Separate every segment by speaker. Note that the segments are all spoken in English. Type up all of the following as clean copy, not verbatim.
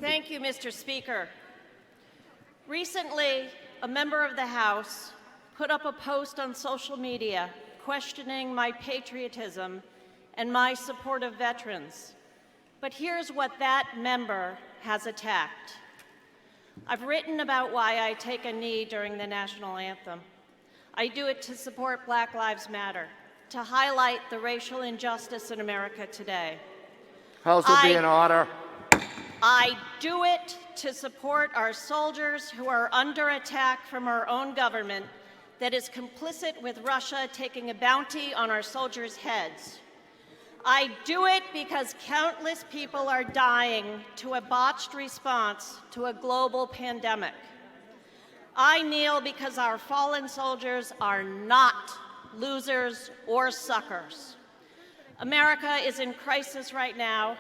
Speaker 1: Thank you, Mr. Speaker. Recently, a member of the House put up a post on social media questioning my patriotism and my support of veterans. But here's what that member has attacked. I've written about why I take a knee during the national anthem. I do it to support Black Lives Matter, to highlight the racial injustice in America today.
Speaker 2: House will be in order.
Speaker 1: I do it to support our soldiers who are under attack from our own government that is complicit with Russia taking a bounty on our soldiers' heads. I do it because countless people are dying to a botched response to a global pandemic. I kneel because our fallen soldiers are not losers or suckers. America is in crisis right now,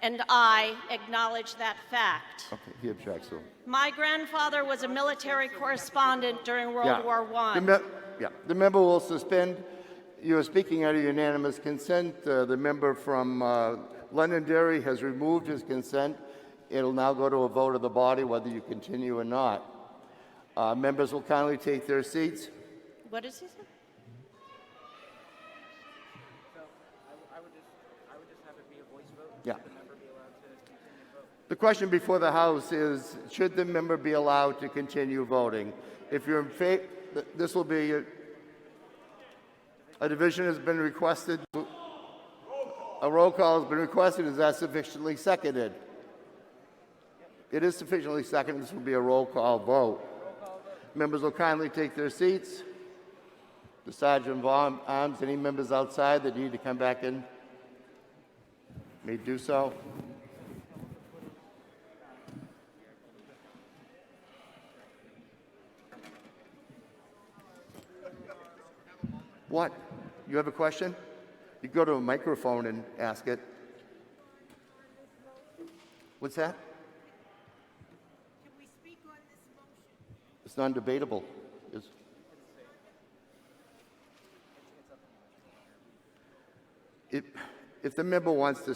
Speaker 1: and I acknowledge that fact.
Speaker 2: Okay, he objects to it.
Speaker 1: My grandfather was a military correspondent during World War I.
Speaker 2: The member will suspend. You are speaking under unanimous consent. The member from Londonderry has removed his consent. It'll now go to a vote of the body whether you continue or not. Members will kindly take their seats.
Speaker 1: What is he saying?
Speaker 2: Yeah. The question before the House is, should the member be allowed to continue voting? If you're in favor, this will be a division has been requested. A roll call has been requested. Is that sufficiently seconded? It is sufficiently seconded. This will be a roll call vote. Members will kindly take their seats. The Sergeant of Arms, any members outside that need to come back in may do so. What? You have a question? You go to a microphone and ask it. What's that?
Speaker 3: Can we speak on this motion?
Speaker 2: It's non-debatable. If the member wants to,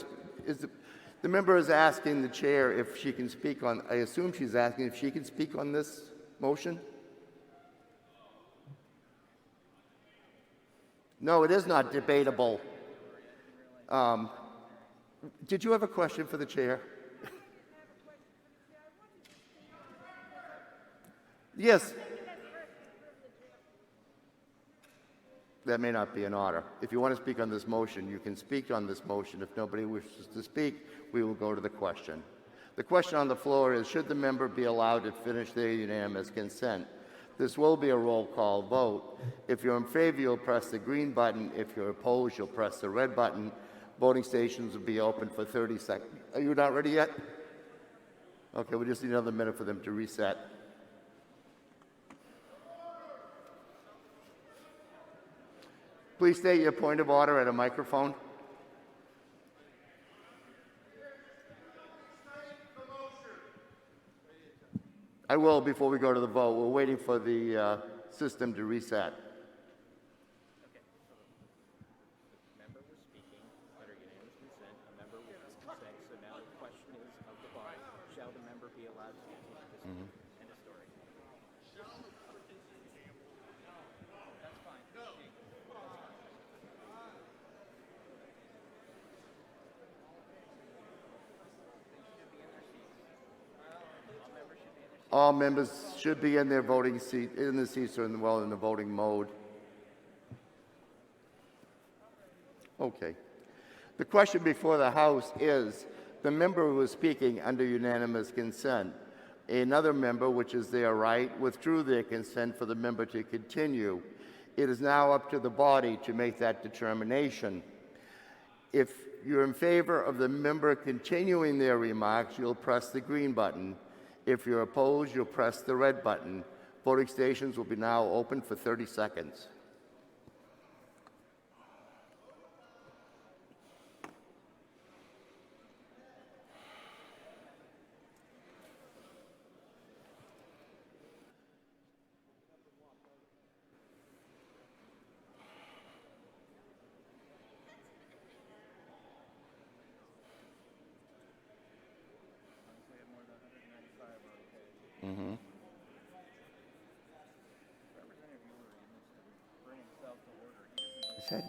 Speaker 2: the member is asking the chair if she can speak on, I assume she's asking if she can speak on this motion? No, it is not debatable. Did you have a question for the chair? Yes. That may not be in order. If you want to speak on this motion, you can speak on this motion. If nobody wishes to speak, we will go to the question. The question on the floor is, should the member be allowed to finish their unanimous consent? This will be a roll call vote. If you're in favor, you'll press the green button. If you're opposed, you'll press the red button. Voting stations will be open for 30 seconds. Are you not ready yet? Okay, we just need another minute for them to reset. Please state your point of order at a microphone. I will before we go to the vote. We're waiting for the system to reset.
Speaker 4: Okay. The member was speaking under unanimous consent. A member was consent. So now the question is of the body: shall the member be allowed to continue this? End of story. That's fine.
Speaker 2: All members should be in their voting seat, in the seats or in the voting mode. Okay. The question before the House is, the member who was speaking under unanimous consent. Another member, which is their right, withdrew their consent for the member to continue. It is now up to the body to make that determination. If you're in favor of the member continuing their remarks, you'll press the green button. If you're opposed, you'll press the red button. Voting stations will be now open for 30 seconds.
Speaker 4: We have more
Speaker 2: Set.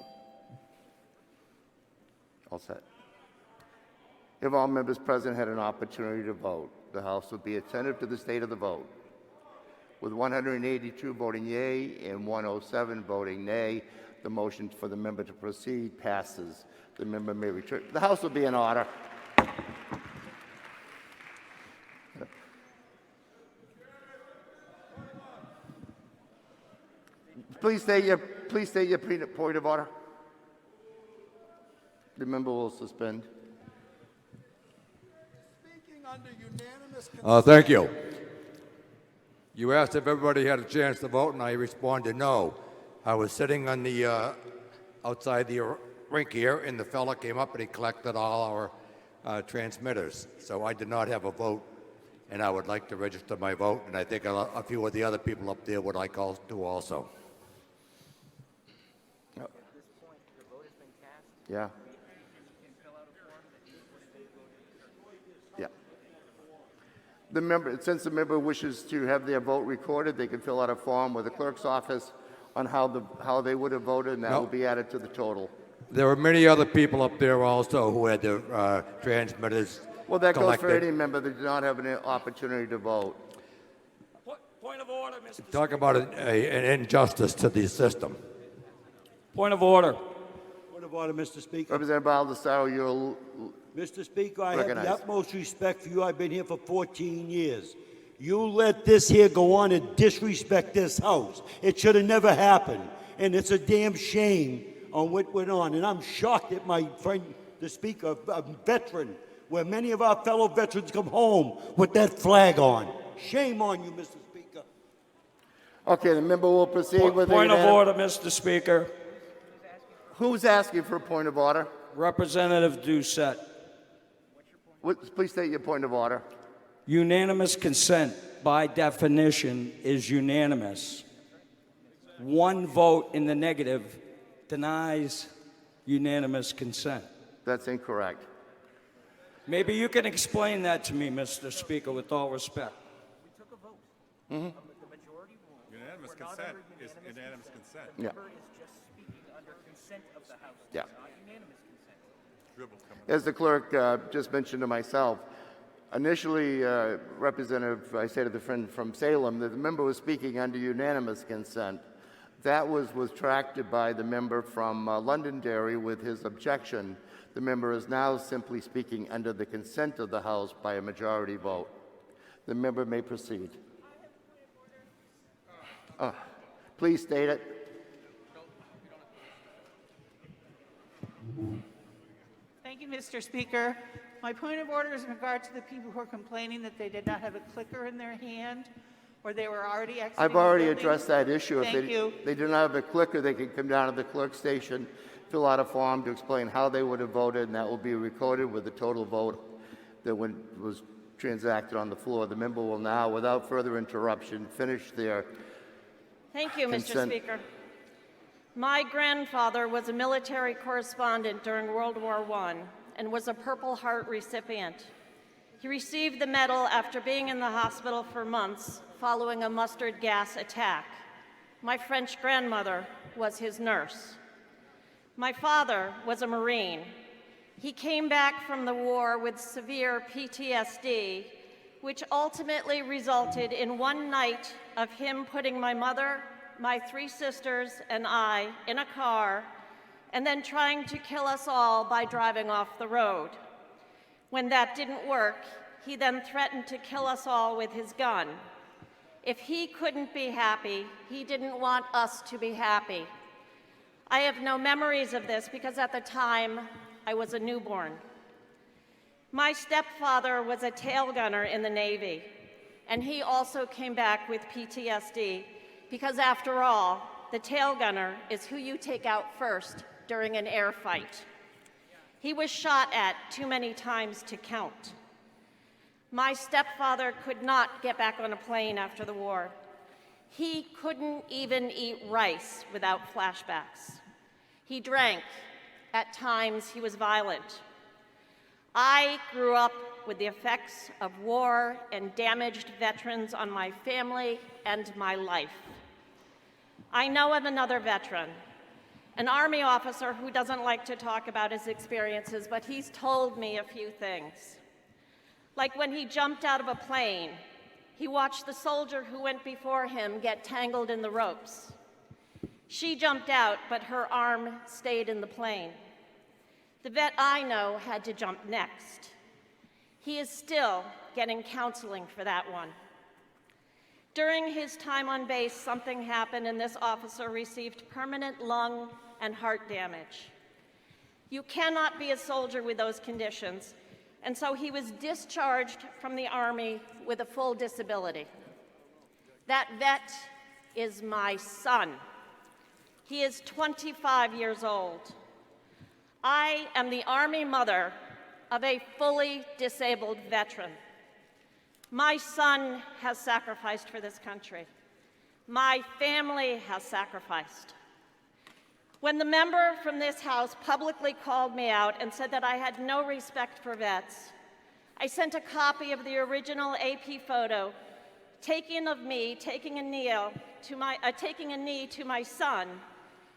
Speaker 2: All set. If all members present had an opportunity to vote, the House would be attentive to the state of the vote. With 182 voting yea and 107 voting nay, the motion for the member to proceed passes. The member may return. The House will be in order. Please state your point of order. The member will suspend.
Speaker 5: Speaking under unanimous consent.
Speaker 6: Thank you. You asked if everybody had a chance to vote, and I responded no. I was sitting on the outside the rink here, and the fella came up and he collected all our transmitters. So I did not have a vote, and I would like to register my vote, and I think a few of the other people up there would like to also.
Speaker 4: At this point, the vote has been cast.
Speaker 2: Yeah.
Speaker 4: You can fill out a form that you would have been voted.
Speaker 2: Yeah. The member, since the member wishes to have their vote recorded, they can fill out a form with the clerk's office on how they would have voted, and that
Speaker 6: No.
Speaker 2: will be added to the total.
Speaker 6: There were many other people up there also who had their transmitters
Speaker 2: Well, that goes for
Speaker 6: collected.
Speaker 2: any member that did not have an opportunity to vote.
Speaker 7: Point of order, Mr.
Speaker 6: Talk about an injustice to the system.
Speaker 7: Point of order.
Speaker 5: Point of order, Mr. Speaker.
Speaker 2: Representative Baldessaro, you're
Speaker 5: Mr. Speaker, I have the
Speaker 2: Recognized.
Speaker 5: utmost respect for you. I've been here for 14 years. You let this here go on and disrespect this house. It should have never happened. And it's a damn shame on what went on. And I'm shocked at my friend, the Speaker, a veteran, where many of our fellow veterans come home with that flag on. Shame on you, Mr. Speaker.
Speaker 2: okay. The member will proceed with
Speaker 7: Point
Speaker 2: the
Speaker 7: of order, Mr. Speaker.
Speaker 2: Who's asking for a point of order?
Speaker 7: Representative Doucette.
Speaker 2: Please state your point of order.
Speaker 7: Unanimous consent, by definition, is unanimous. One vote in the negative denies unanimous consent.
Speaker 2: That's incorrect.
Speaker 7: Maybe you can explain that to me, Mr. Speaker, with all respect.
Speaker 4: We took a vote. The majority ruled.
Speaker 8: Unanimous
Speaker 4: We're not
Speaker 8: consent
Speaker 4: under
Speaker 8: is unanimous consent.
Speaker 2: Yeah.
Speaker 4: The member is just speaking under consent of the House.
Speaker 2: Yeah.
Speaker 4: Not unanimous consent.
Speaker 8: Dribble coming.
Speaker 2: As the clerk just mentioned to myself, initially, Representative, I say to the friend from Salem, that the member was speaking under unanimous consent. That was retracted by the member from Londonderry with his objection. The member is now simply speaking under the consent of the House by a majority vote. The member may proceed. Please state it.
Speaker 3: Thank you, Mr. Speaker. My point of order is in regard to the people who are complaining that they did not have a clicker in their hand, or they were already exiting
Speaker 2: I've
Speaker 3: the
Speaker 2: already
Speaker 3: building.
Speaker 2: addressed that issue.
Speaker 3: Thank
Speaker 2: If
Speaker 3: you.
Speaker 2: they do not have a clicker, they can come down to the clerk station, fill out a form to explain how they would have voted, and that will be recorded with the total vote that was transacted on the floor. The member will now, without further interruption, finish their
Speaker 1: Thank you, Mr.
Speaker 2: Consent.
Speaker 1: Speaker. My grandfather was a military correspondent during World War I and was a Purple Heart recipient. He received the medal after being in the hospital for months following a mustard gas attack. My French grandmother was his nurse. My father was a Marine. He came back from the war with severe PTSD, which ultimately resulted in one night of him putting my mother, my 3 sisters, and I in a car, and then trying to kill us all by driving off the road. When that didn't work, he then threatened to kill us all with his gun. If he couldn't be happy, he didn't want us to be happy. I have no memories of this because at the time, I was a newborn. My stepfather was a tail gunner in the Navy, and he also came back with PTSD because after all, the tail gunner is who you take out first during an air fight. He was shot at too many times to count. My stepfather could not get back on a plane after the war. He couldn't even eat rice without flashbacks. He drank. At times, he was violent. I grew up with the effects of war and damaged veterans on my family and my life. I know of another veteran, an Army officer who doesn't like to talk about his experiences, but he's told me a few things. Like when he jumped out of a plane, he watched the soldier who went before him get tangled in the ropes. She jumped out, but her arm stayed in the plane. The vet I know had to jump next. He is still getting counseling for that one. During his time on base, something happened and this officer received permanent lung and heart damage. You cannot be a soldier with those conditions, and so he was discharged from the Army with a full disability. That vet is my son. He is 25 years old. I am the Army mother of a fully disabled veteran. My son has sacrificed for this country. My family has sacrificed. When the member from this House publicly called me out and said that I had no respect for vets, I sent a copy of the original AP photo taken of me taking a knee to my son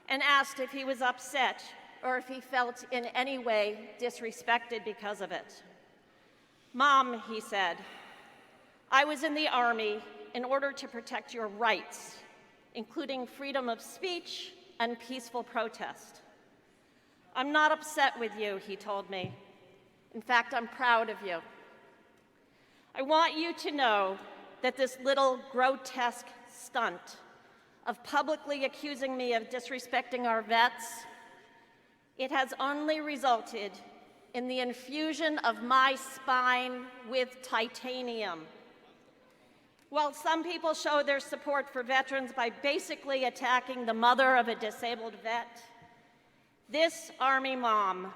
Speaker 1: and asked if he was upset or if he felt in any way disrespected because of it. Mom, he said, I was in the Army in order to protect your rights, including freedom of speech and peaceful protest. I'm not upset with you, he told me. In fact, I'm proud of you. I want you to know that this little grotesque stunt of publicly accusing me of disrespecting our vets, it has only resulted in the infusion of my spine with titanium. While some people show their support for veterans by basically attacking the mother of a disabled vet, this Army mom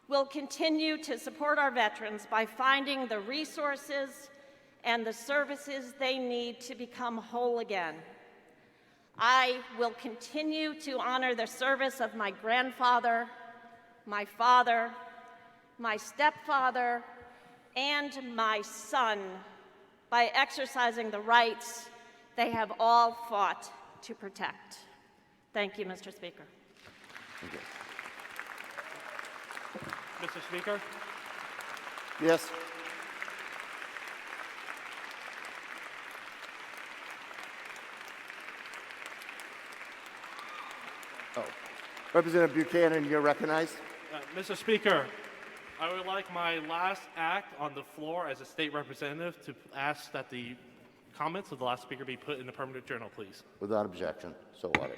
Speaker 1: will continue to support our veterans by finding the resources and the services they need to become whole again. I will continue to honor the service of my grandfather, my father, my stepfather, and my son by exercising the rights they have all fought to protect. Thank you, Mr. Speaker.
Speaker 2: Okay.
Speaker 9: Mr. Speaker,
Speaker 2: Yes. Oh. Representative Buchanan, you're recognized.
Speaker 9: Mr. Speaker, I would like my last act on the floor as a state representative to ask that the comments of the last speaker be put in the permanent journal, please.
Speaker 2: Without objection. So ordered.